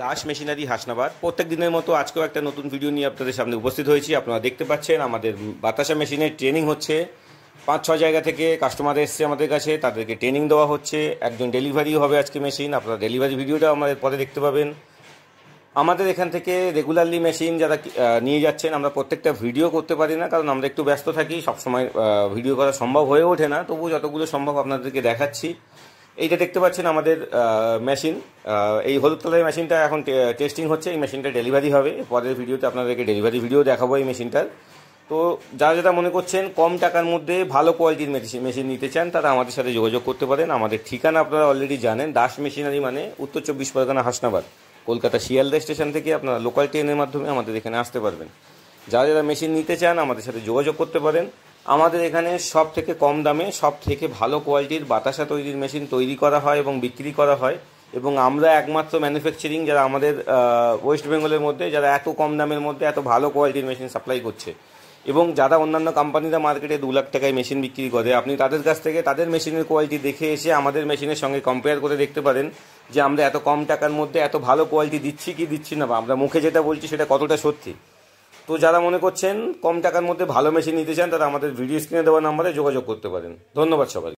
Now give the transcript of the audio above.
Das machinery Hasnabad প্রত্যেক দিনের মতো আজকেও একটা নতুন ভিডিও নিয়ে আপনাদের সামনে উপস্থিত হয়েছি। আপনারা দেখতে পাচ্ছেন আমাদের বাতাসা মেশিনের ট্রেনিং হচ্ছে। 5-6 জায়গা থেকে কাস্টমার এসছে আমাদের কাছে, তাদেরকে ট্রেনিং দেওয়া হচ্ছে। একজন ডেলিভারি হবে আজকে মেশিন, আপনারা ডেলিভারি ভিডিওটা আমাদের পরে দেখতে পাবেন। আমাদের এখান থেকে রেগুলারলি মেশিন যারা নিয়ে যাচ্ছেন, আমরা প্রত্যেকটা ভিডিও করতে পারি না, কারণ আমরা একটু ব্যস্ত থাকি, সবসময় ভিডিও করা সম্ভব হয়ে ওঠে না। তবু যতগুলো সম্ভব আপনাদেরকে দেখাচ্ছি। এইটা দেখতে পাচ্ছেন আমাদের মেশিন, এই হলুদ কালারের মেশিনটা এখন টেস্টিং হচ্ছে। এই মেশিনটা ডেলিভারি হবে, পরের ভিডিওতে আপনাদেরকে ডেলিভারি ভিডিও দেখাবো এই মেশিনটার। তো যারা যারা মনে করছেন কম টাকার মধ্যে ভালো কোয়ালিটির মেশিন নিতে চান, তারা আমাদের সাথে যোগাযোগ করতে পারেন। আমাদের ঠিকানা আপনারা অলরেডি জানেন, দাস মেশিনারি মানে উত্তর 24 পরগনা হাসনাবাদ, কলকাতা শিয়ালদা স্টেশন থেকে আপনারা লোকাল ট্রেনের মাধ্যমে আমাদের এখানে আসতে পারবেন। যারা যারা মেশিন নিতে চান আমাদের সাথে যোগাযোগ করতে পারেন। আমাদের এখানে সব থেকে কম দামে সব থেকে ভালো কোয়ালিটির বাতাসা তৈরির মেশিন তৈরি করা হয় এবং বিক্রি করা হয়। এবং আমরা একমাত্র ম্যানুফ্যাকচারিং যারা আমাদের ওয়েস্ট বেঙ্গলের মধ্যে, যারা এত কম দামের মধ্যে এত ভালো কোয়ালিটির মেশিন সাপ্লাই করছে। এবং যারা অন্যান্য কোম্পানিরা মার্কেটে 2 লাখ টাকায় মেশিন বিক্রি করে, আপনি তাদের কাছ থেকে তাদের মেশিনের কোয়ালিটি দেখে এসে আমাদের মেশিনের সঙ্গে কম্পেয়ার করে দেখতে পারেন যে আমরা এত কম টাকার মধ্যে এত ভালো কোয়ালিটি দিচ্ছি কি দিচ্ছি না, বা আমরা মুখে যেটা বলছি সেটা কতটা সত্যি। তো যারা মনে করছেন কম টাকার মধ্যে ভালো মেশিন নিতে চান, তারা আমাদের ভিডিও স্ক্রিনে দেওয়া নম্বরে যোগাযোগ করতে পারেন। ধন্যবাদ সবাই।